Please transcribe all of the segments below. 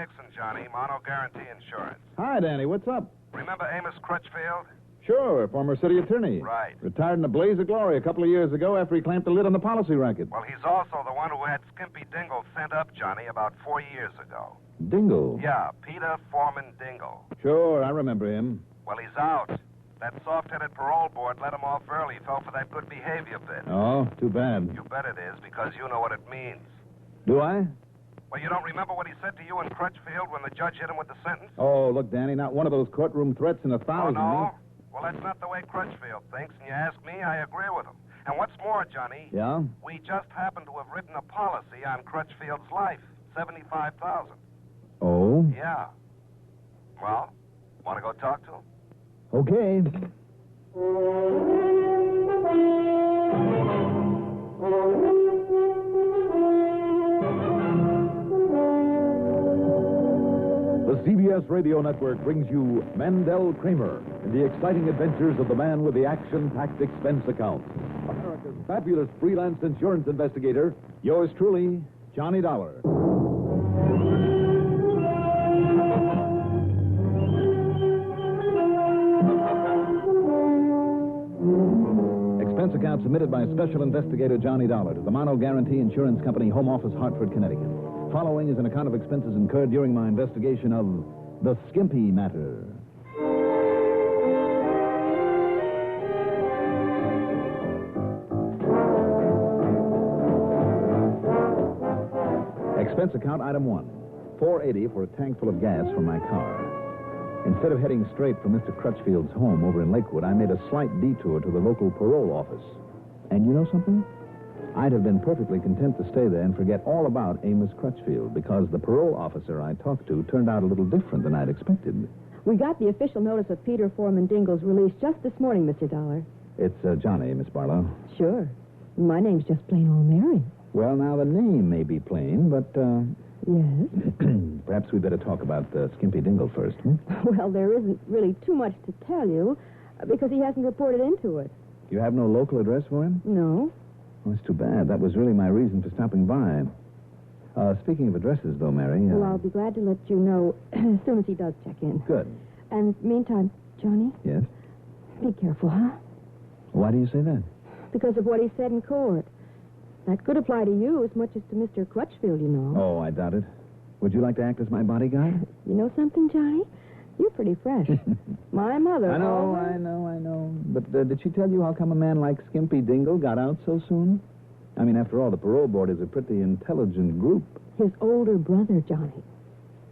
Dixon, Johnny. Mono Guarantee Insurance. Hi, Danny. What's up? Remember Amos Crutchfield? Sure, former city attorney. Right. Retired in a blaze of glory a couple of years ago after he clamped the lid on the policy racket. Well, he's also the one who had Skimpy Dingle sent up, Johnny, about 4 years ago. Dingle? Yeah, Peter Foreman Dingle. Sure, I remember him. Well, he's out. That soft-headed parole board let him off early. Fell for that good behavior bit. Oh, too bad. You bet it is, because you know what it means. Do I? Well, you don't remember what he said to you in Crutchfield when the judge hit him with the sentence? Oh, look, Danny, not one of those courtroom threats in 1,000. Oh, no? Well, that's not the way Crutchfield thinks, and you ask me, I agree with him. And what's more, Johnny... Yeah? We just happen to have written a policy on Crutchfield's life. $75,000. Oh? Yeah. Well, want to go talk to him? Okay. The CBS Radio Network brings you Mandel Kramer and the exciting adventures of the man with the action-packed expense account. America's fabulous freelance insurance investigator, Yours truly, Johnny Dollar. Expense account submitted by Special Investigator Johnny Dollar to the Mono Guarantee Insurance Company, Home Office, Hartford, Connecticut. Following is an account of expenses incurred during my investigation of the Skimpy matter. Expense account item 1, $4.80 for a tank full of gas for my car. Instead of heading straight for Mr. Crutchfield's home over in Lakewood, I made a slight detour to the local parole office. And you know something? I'd have been perfectly content to stay there and forget all about Amos Crutchfield, because the parole officer I talked to turned out a little different than I'd expected. We got the official notice of Peter Foreman Dingle's release just this morning, Mr. Dollar. It's Johnny, Miss Barlow. Sure. My name's just plain old Mary. Well, now, the name may be plain, but, Yes? perhaps we'd better talk about Skimpy Dingle first, hmm? Well, there isn't really too much to tell you, because he hasn't reported into it. You have no local address for him? No. Well, that's too bad. That was really my reason for stopping by. Speaking of addresses, though, Mary... Well, I'll be glad to let you know as soon as he does check in. Good. And meantime, Johnny? Yes? Be careful, huh? Why do you say that? Because of what he said in court. That could apply to you as much as to Mr. Crutchfield, you know. Oh, I doubt it. Would you like to act as my bodyguard? You know something, Johnny? You're pretty fresh. My mother... I know. But did she tell you how come a man like Skimpy Dingle got out so soon? I mean, after all, the parole board is a pretty intelligent group. His older brother, Johnny.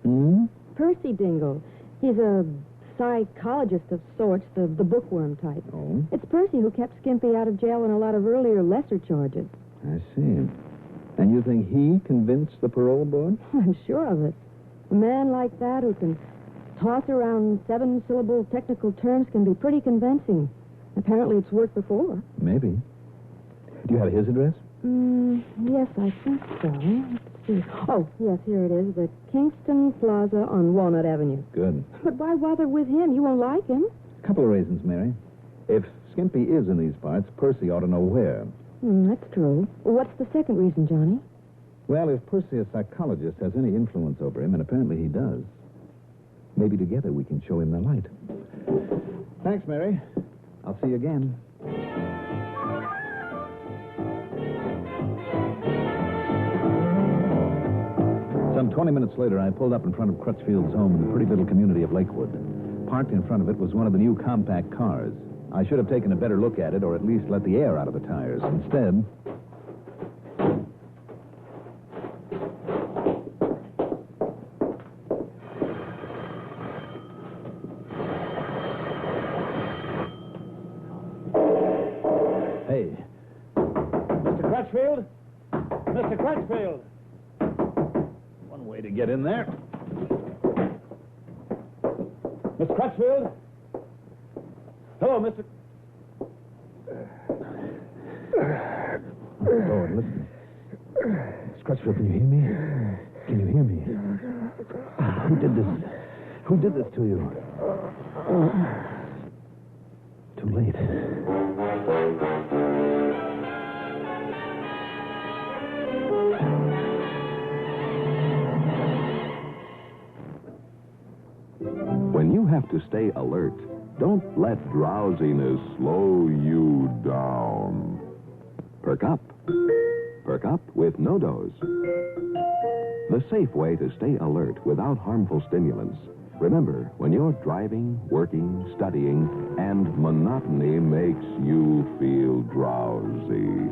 Hmm? Percy Dingle. He's a psychologist of sorts, the bookworm type. Oh? It's Percy who kept Skimpy out of jail on a lot of earlier, lesser charges. I see. And you think he convinced the parole board? I'm sure of it. A man like that who can toss around 7-syllable technical terms can be pretty convincing. Apparently it's worked before. Maybe. Do you have his address? Yes, I think so. Let's see. Oh, yes, here it is. The Kingston Plaza on Walnut Avenue. Good. But why bother with him? You won't like him. A couple of reasons, Mary. If Skimpy is in these parts, Percy ought to know where. That's true. What's the second reason, Johnny? Well, if Percy, a psychologist, has any influence over him, and apparently he does, maybe together we can show him the light. Thanks, Mary. I'll see you again. Some 20 minutes later, I pulled up in front of Crutchfield's home in the pretty little community of Lakewood. Parked in front of it was one of the new compact cars. I should have taken a better look at it, or at least let the air out of the tires. Instead... Hey. Mr. Crutchfield? Mr. Crutchfield! One way to get in there. Miss Crutchfield? Hello, Mr. Lord, listen. Miss Crutchfield, can you hear me? Can you hear me? Who did this? Who did this to you? Too late. have to stay alert. Don't let drowsiness slow you down. Perk up. Perk up with No Dose. The safe way to stay alert without harmful stimulants. Remember, when you're driving, working, studying, and monotony makes you feel drowsy,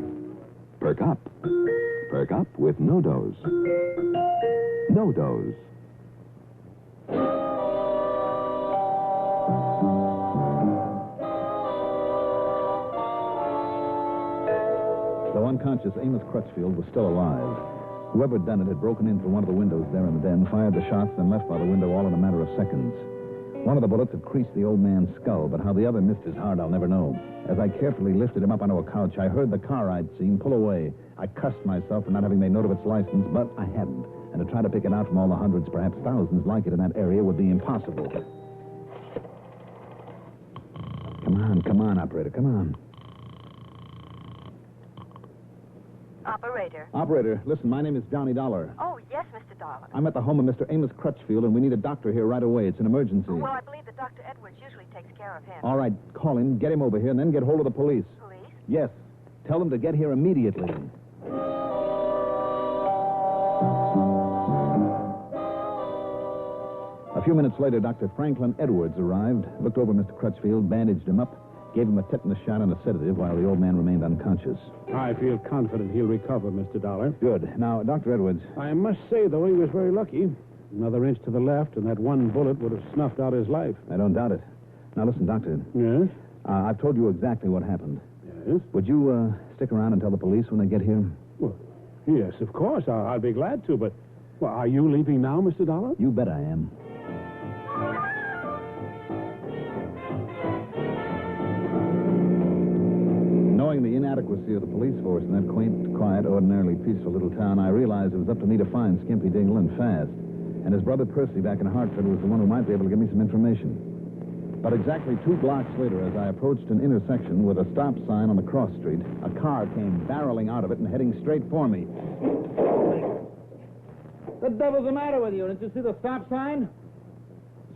perk up. Perk up with No Dose. No Dose. Though unconscious, Amos Crutchfield was still alive. Whoever had done it had broken in through one of the windows there in the den, fired the shots, then left by the window all in a matter of seconds. One of the bullets had creased the old man's skull, but how the other missed his heart, I'll never know. As I carefully lifted him up onto a couch, I heard the car I'd seen pull away. I cussed myself for not having made note of its license, but I hadn't. And to try to pick it out from all the hundreds, perhaps thousands like it in that area would be impossible. Come on, operator, come on. Operator, listen, my name is Johnny Dollar. Oh, yes, Mr. Dollar. I'm at the home of Mr. Amos Crutchfield, and we need a doctor here right away. It's an emergency. Well, I believe that Dr. Edwards usually takes care of him. All right, call him, get him over here, and then get hold of the police. Police? Yes. Tell them to get here immediately. A few minutes later, Dr. Franklin Edwards arrived, looked over Mr. Crutchfield, bandaged him up, gave him a tetanus shot and a sedative while the old man remained unconscious. I feel confident he'll recover, Mr. Dollar. Good. Now, Dr. Edwards. I must say, though, he was very lucky. Another inch to the left, and that one bullet would have snuffed out his life. I don't doubt it. Now, listen, Doctor. Yes? I've told you exactly what happened. Yes? Would you stick around and tell the police when they get here? Well, yes, of course. I'll be glad to, but... Well, are you leaving now, Mr. Dollar? You bet I am. Knowing the inadequacy of the police force in that quaint, quiet, ordinarily peaceful little town, I realized it was up to me to find Skimpy Dingle and fast. And his brother Percy back in Hartford was the one who might be able to give me some information. But exactly 2 blocks later, as I approached an intersection with a stop sign on the cross street, a car came barreling out of it and heading straight for me. The devil's the matter with you? Didn't you see the stop sign?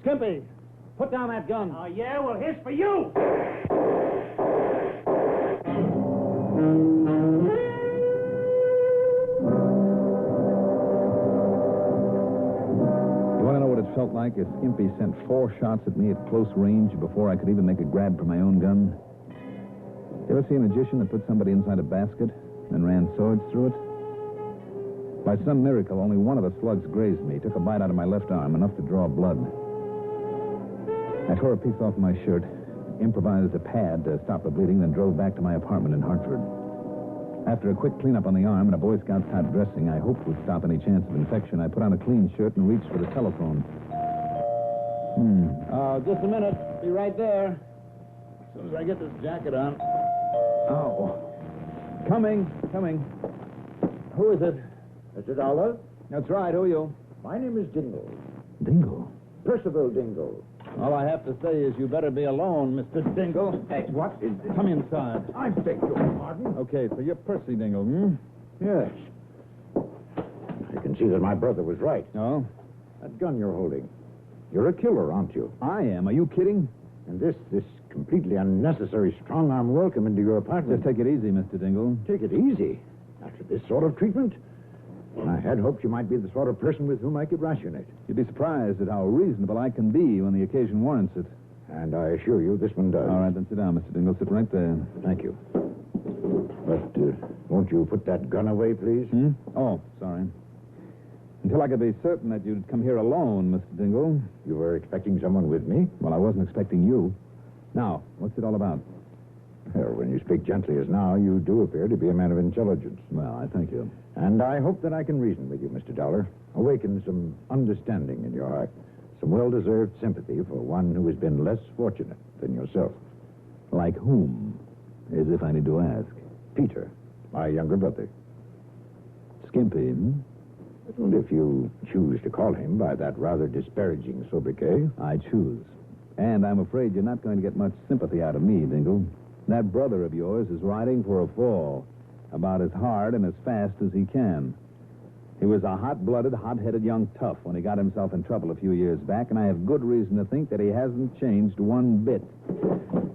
Skimpy, put down that gun. Oh, yeah? Well, here's for you. You want to know what it felt like as Skimpy sent 4 shots at me at close range before I could even make a grab for my own gun? You ever see a magician that put somebody inside a basket and ran swords through it? By some miracle, only one of the slugs grazed me, took a bite out of my left arm, enough to draw blood. I tore a piece off my shirt, improvised a pad to stop the bleeding, then drove back to my apartment in Hartford. After a quick cleanup on the arm and a Boy Scout type dressing I hoped would stop any chance of infection, I put on a clean shirt and reached for the telephone. Just a minute. Be right there. As soon as I get this jacket on. Oh. Coming. Who is it? Mr. Dollar? That's right. Who are you? My name is Dingle. Dingle? Percival Dingle. All I have to say is you better be alone, Mr. Dingle. Hey, what is this? Come inside. I beg your pardon? Okay, so you're Percy Dingle, hmm? Yes. I can see that my brother was right. Oh? That gun you're holding. You're a killer, aren't you? I am. Are you kidding? And this completely unnecessary strong-arm welcome into your apartment. Just take it easy, Mr. Dingle. Take it easy? After this sort of treatment? I had hoped you might be the sort of person with whom I could rationate. You'd be surprised at how reasonable I can be when the occasion warrants it. And I assure you this one does. All right, then sit down, Mr. Dingle. Sit right there. Thank you. But won't you put that gun away, please? Oh, sorry. Until I could be certain that you'd come here alone, Mr. Dingle. You were expecting someone with me? Well, I wasn't expecting you. Now, what's it all about? Well, when you speak gently as now, you do appear to be a man of intelligence. Well, I thank you. And I hope that I can reason with you, Mr. Dollar. Awaken some understanding in your heart. Some well-deserved sympathy for one who has been less fortunate than yourself. Like whom? As if I need to ask. Peter, my younger brother. Skimpy, Well, if you choose to call him by that rather disparaging sobriquet. I choose. And I'm afraid you're not going to get much sympathy out of me, Dingle. That brother of yours is riding for a fall, about as hard and as fast as he can. He was a hot-blooded, hot-headed young tough when he got himself in trouble a few years back, and I have good reason to think that he hasn't changed one bit.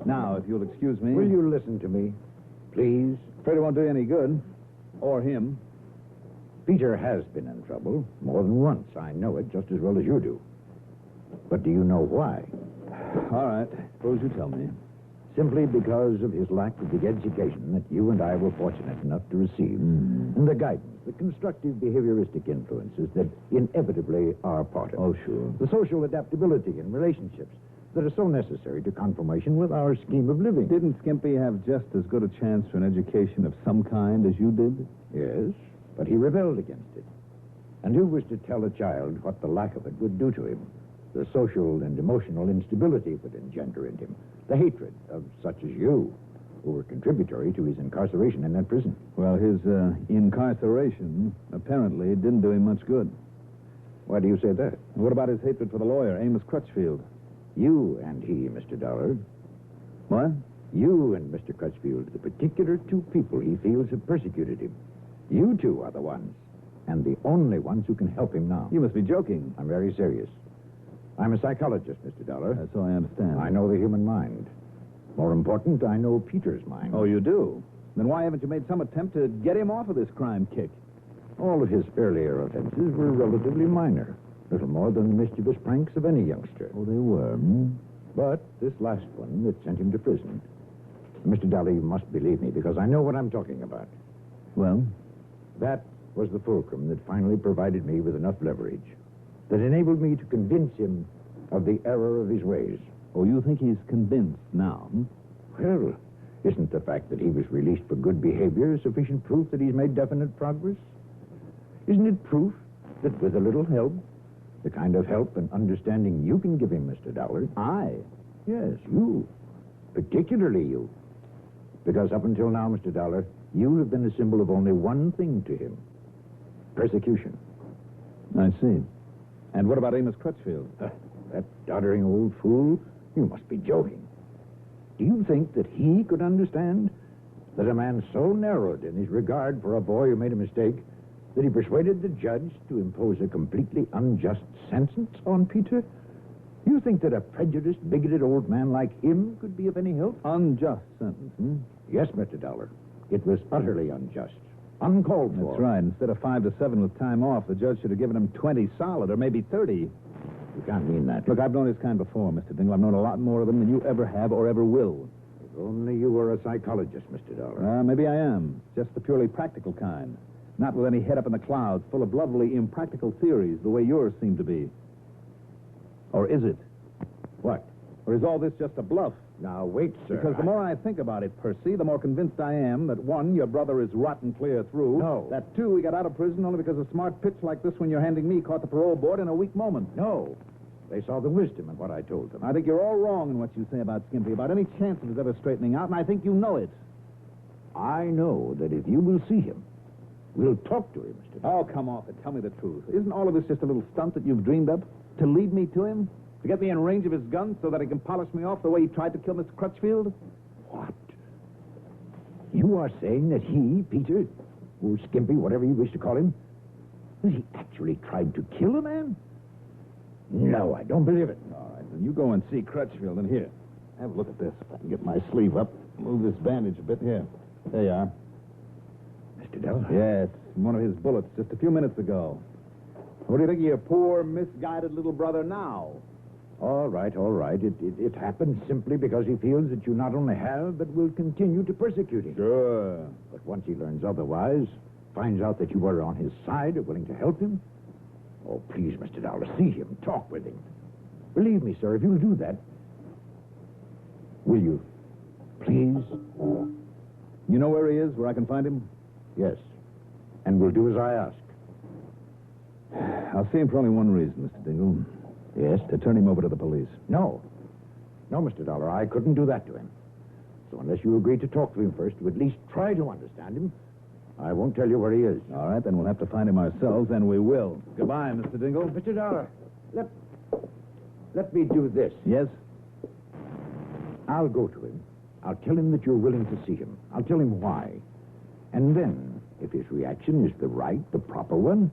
Now, if you'll excuse me... Will you listen to me, please? Afraid it won't do you any good. Or him. Peter has been in trouble more than once. I know it just as well as you do. But do you know why? All right. Suppose you tell me. Simply because of his lack of the education that you and I were fortunate enough to receive. And the guidance, the constructive behavioristic influences that inevitably are part of it. Oh, sure. The social adaptability in relationships that are so necessary to conformation with our scheme of living. Didn't Skimpy have just as good a chance for an education of some kind as you did? Yes, but he rebelled against it. And who was to tell a child what the lack of it would do to him? The social and emotional instability it would engender in him. The hatred of such as you, who were contributory to his incarceration in that prison. Well, his incarceration apparently didn't do him much good. Why do you say that? What about his hatred for the lawyer, Amos Crutchfield? You and he, Mr. Dollar. What? You and Mr. Crutchfield, the particular two people he feels have persecuted him. You two are the ones, and the only ones who can help him now. You must be joking. I'm very serious. I'm a psychologist, Mr. Dollar. So I understand. I know the human mind. More important, I know Peter's mind. Oh, you do? Then why haven't you made some attempt to get him off of this crime kick? All of his earlier offenses were relatively minor. Little more than the mischievous pranks of any youngster. Oh, they were, But this last one that sent him to prison... Mr. Dollar, you must believe me, because I know what I'm talking about. Well? That was the fulcrum that finally provided me with enough leverage that enabled me to convince him of the error of his ways. Oh, you think he's convinced now? Well, isn't the fact that he was released for good behavior sufficient proof that he's made definite progress? Isn't it proof that with a little help, the kind of help and understanding you can give him, Mr. Dollar? I? Yes, you. Particularly you. Because up until now, Mr. Dollar, you have been a symbol of only one thing to him. Persecution. I see. And what about Amos Crutchfield? That doddering old fool? You must be joking. Do you think that he could understand that a man so narrowed in his regard for a boy who made a mistake that he persuaded the judge to impose a completely unjust sentence on Peter? You think that a prejudiced, bigoted old man like him could be of any help? Unjust sentence, Yes, Mr. Dollar. It was utterly unjust. Uncalled for. That's right. Instead of 5 to 7 with time off, the judge should have given him 20 solid, or maybe 30. You can't mean that. Look, I've known his kind before, Mr. Dingle. I've known a lot more of them than you ever have or ever will. If only you were a psychologist, Mr. Dollar. Maybe I am. Just the purely practical kind. Not with any head up in the clouds, full of lovely, impractical theories, the way yours seem to be. Or is it? What? Or is all this just a bluff? Now, wait, sir. Because the more I think about it, Percy, the more convinced I am that, 1, your brother is rotten clear through. No. That, 2, he got out of prison only because a smart pitch like this one you're handing me caught the parole board in a weak moment. No. They saw the wisdom in what I told them. I think you're all wrong in what you say about Skimpy, about any chance of his ever straightening out, and I think you know it. I know that if you will see him, we'll talk to him, Mr. Dollar. Oh, come off it. Tell me the truth. Isn't all of this just a little stunt that you've dreamed up? To lead me to him? To get me in range of his gun so that he can polish me off the way he tried to kill Mr. Crutchfield? What? You are saying that he, Peter, or Skimpy, whatever you wish to call him, that he actually tried to kill a man? No, I don't believe it. All right, then you go and see Crutchfield, and here, have a look at this. If I can get my sleeve up, move this bandage a bit. Here. There you are. Mr. Dollar? Yes, one of his bullets just a few minutes ago. What do you think of your poor, misguided little brother now? All right, all right. It happened simply because he feels that you not only have, but will continue to persecute him. Sure. But once he learns otherwise, finds out that you were on his side, are willing to help him. Oh, please, Mr. Dollar, see him, talk with him. Believe me, sir, if you'll do that, will you? Please? You know where he is, where I can find him? Yes. And we'll do as I ask. I'll see him for only one reason, Mr. Dingle. Yes? To turn him over to the police. No. No, Mr. Dollar, I couldn't do that to him. So unless you agree to talk to him first, to at least try to understand him, I won't tell you where he is. All right, then we'll have to find him ourselves, and we will. Goodbye, Mr. Dingle. Mr. Dollar, let me do this. Yes? I'll go to him. I'll tell him that you're willing to see him. I'll tell him why. And then, if his reaction is the right, the proper one,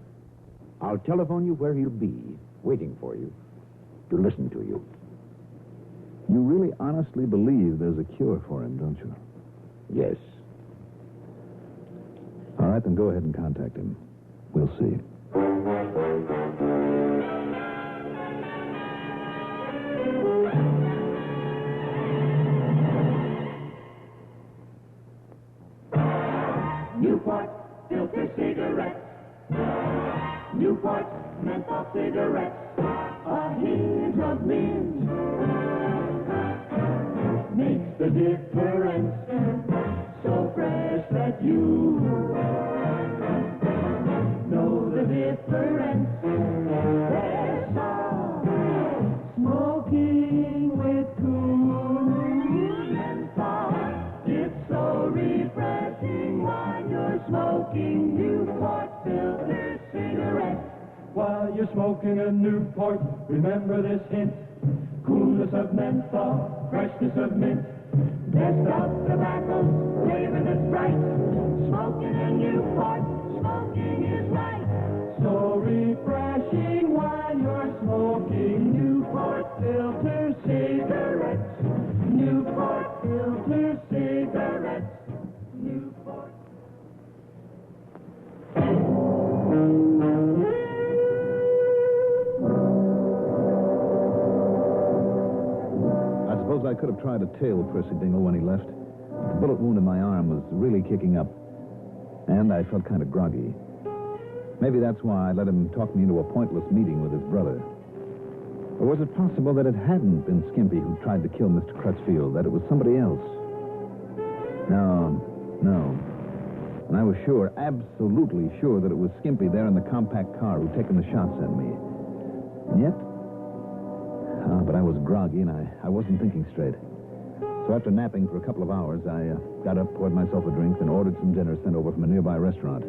I'll telephone you where he'll be, waiting for you, to listen to you. You really honestly believe there's a cure for him, don't you? Yes. All right, then go ahead and contact him. We'll see. Newport filter cigarettes. Newport menthol cigarettes. A hint of mint makes the difference. So fresh that you know the difference. There's smoking with cool menthol. It's so refreshing while you're smoking Newport filter cigarettes. While you're smoking a Newport, remember this hint. Coolness of menthol, freshness of mint. Best of tobaccos, flavor that's bright. Smoking a Newport, smoking is right. So refreshing while you're smoking Newport filter cigarettes. Newport filter cigarettes. Newport. I suppose I could have tried to tail Percy Dingle when he left. The bullet wound in my arm was really kicking up, and I felt kind of groggy. Maybe that's why I let him talk me into a pointless meeting with his brother. Or was it possible that it hadn't been Skimpy who tried to kill Mr. Crutchfield, that it was somebody else? No. And I was sure, absolutely sure, that it was Skimpy there in the compact car who'd taken the shots at me. And yet... but I was groggy, and I wasn't thinking straight. So after napping for a couple of hours, I got up, poured myself a drink, and ordered some dinner sent over from a nearby restaurant.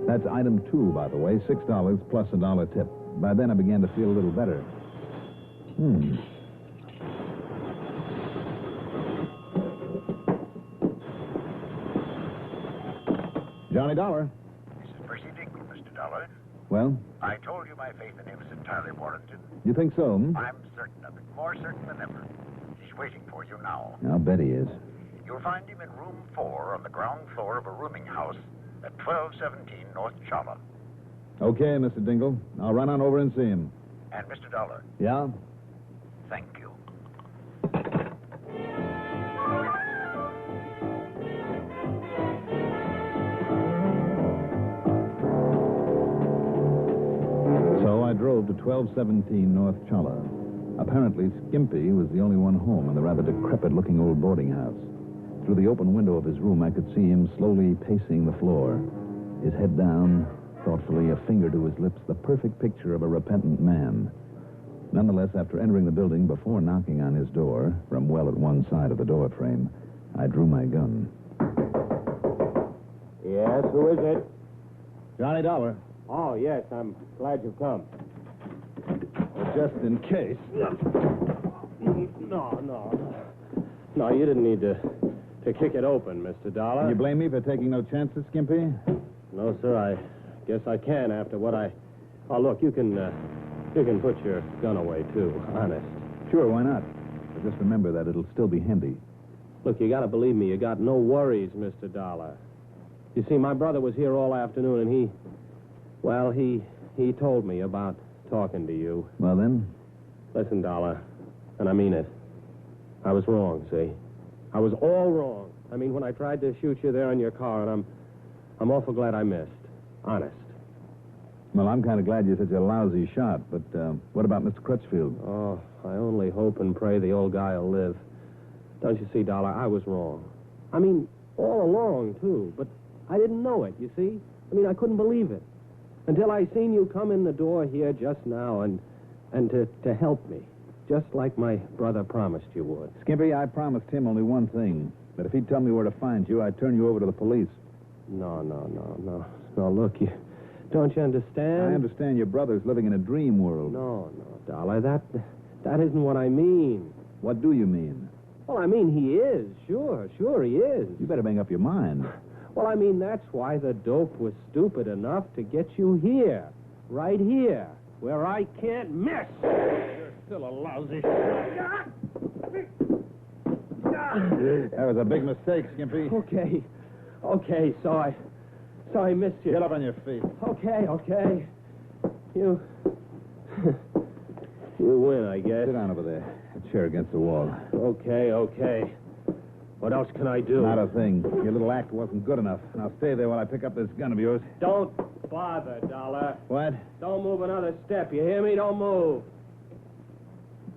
That's item 2, by the way, $6 plus $1 tip. By then, I began to feel a little better. Johnny Dollar. This is Percy Dingle, Mr. Dollar. Well? I told you my faith in him is entirely warranted. You think so, I'm certain of it, more certain than ever. He's waiting for you now. I'll bet he is. You'll find him in room 4 on the ground floor of a rooming house at 1217 North Chala. Okay, Mr. Dingle. I'll run on over and see him. And, Mr. Dollar. Yeah? Thank you. So I drove to 1217 North Chala. Apparently, Skimpy was the only one home in the rather decrepit-looking old boarding house. Through the open window of his room, I could see him slowly pacing the floor, his head down, thoughtfully, a finger to his lips, the perfect picture of a repentant man. Nonetheless, after entering the building, before knocking on his door, from well at one side of the door frame, I drew my gun. Yes, who is it? Johnny Dollar. Oh, yes, I'm glad you've come. Just in case. No, you didn't need to kick it open, Mr. Dollar. Can you blame me for taking no chances, Skimpy? No, sir, I guess I can after what I... Oh, look, you can put your gun away, too, honest. Sure, why not? But just remember that it'll still be handy. Look, you gotta believe me, you got no worries, Mr. Dollar. You see, my brother was here all afternoon, and he told me about talking to you. Well, then? Listen, Dollar, and I mean it. I was wrong, see? I was all wrong. I mean, when I tried to shoot you there in your car, and I'm awful glad I missed. Honest. Well, I'm kind of glad you're such a lousy shot, but what about Mr. Crutchfield? Oh, I only hope and pray the old guy will live. Don't you see, Dollar, I was wrong. I mean, all along, too, but I didn't know it, you see? I mean, I couldn't believe it. Until I seen you come in the door here just now and to help me, just like my brother promised you would. Skimpy, I promised him only one thing, that if he'd tell me where to find you, I'd turn you over to the police. No, look, don't you understand? I understand your brother's living in a dream world. No, Dollar, that isn't what I mean. What do you mean? Well, I mean, he is. Sure he is. You better make up your mind. Well, I mean, that's why the dope was stupid enough to get you here. Right here, where I can't miss. You're still a lousy shot. That was a big mistake, Skimpy. Okay, so I missed you. Get up on your feet. Okay. You win, I guess. Sit down over there. A chair against the wall. Okay. What else can I do? Not a thing. Your little act wasn't good enough. Now stay there while I pick up this gun of yours. Don't bother, Dollar. What? Don't move another step. You hear me? Don't move.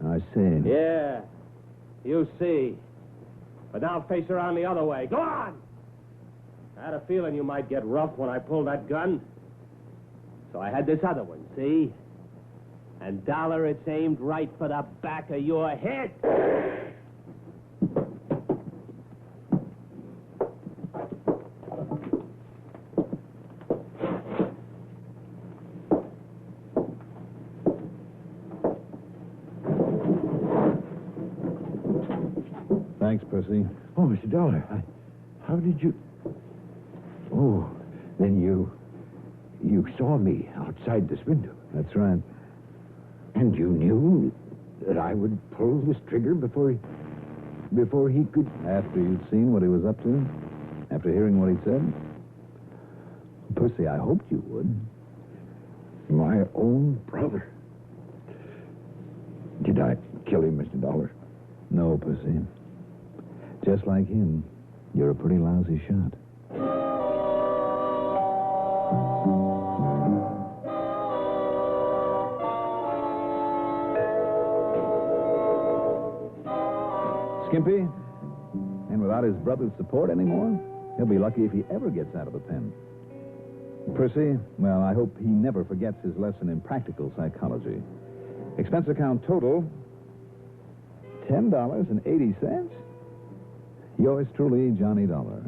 I see. Yeah, you see. But now face around the other way. Go on! I had a feeling you might get rough when I pulled that gun. So I had this other one, see? And, Dollar, it's aimed right for the back of your head. Thanks, Percy. Oh, Mr. Dollar, how did you... Oh, then you saw me outside this window. That's right. And you knew that I would pull this trigger before he could... After you'd seen what he was up to? After hearing what he said? Percy, I hoped you would. My own brother. Did I kill him, Mr. Dollar? No, Percy. Just like him, you're a pretty lousy shot. Skimpy? And without his brother's support anymore, he'll be lucky if he ever gets out of the pen. Percy, well, I hope he never forgets his lesson in practical psychology. Expense account total, $10.80. Yours truly, Johnny Dollar.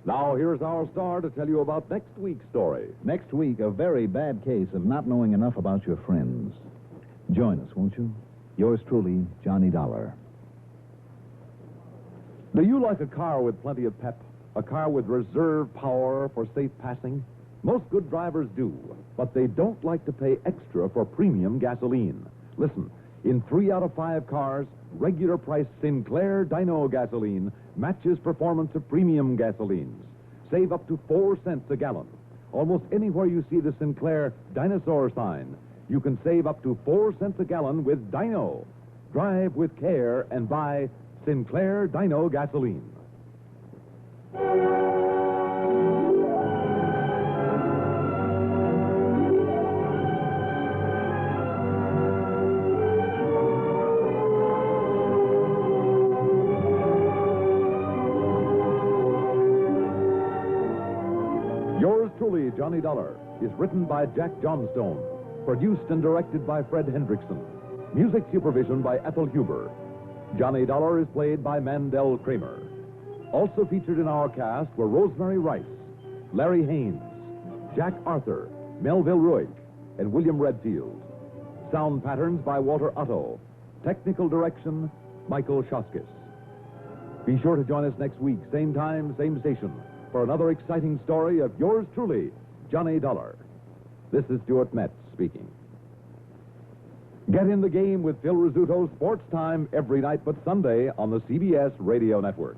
Now, here's our star to tell you about next week's story. Next week, a very bad case of not knowing enough about your friends. Join us, won't you? Yours truly, Johnny Dollar. Do you like a car with plenty of pep? A car with reserve power for safe passing? Most good drivers do, but they don't like to pay extra for premium gasoline. Listen, in 3 out of 5 cars, regular price Sinclair Dino gasoline matches performance of premium gasolines. Save up to 4 cents a gallon. Almost anywhere you see the Sinclair dinosaur sign, you can save up to 4 cents a gallon with Dino. Drive with care and buy Sinclair Dino gasoline. Yours truly, Johnny Dollar, is written by Jack Johnstone, produced and directed by Fred Hendrickson, music supervision by Ethel Huber. Johnny Dollar is played by Mandel Kramer. Also featured in our cast were Rosemary Rice, Larry Haynes, Jack Arthur, Melville Ruick, and William Redfield. Sound patterns by Walter Otto. Technical direction, Michael Shoskis. Be sure to join us next week, same time, same station, for another exciting story of yours truly, Johnny Dollar. This is Stuart Metz speaking. Get in the game with Phil Rizzuto's Sports Time every night but Sunday on the CBS Radio Network.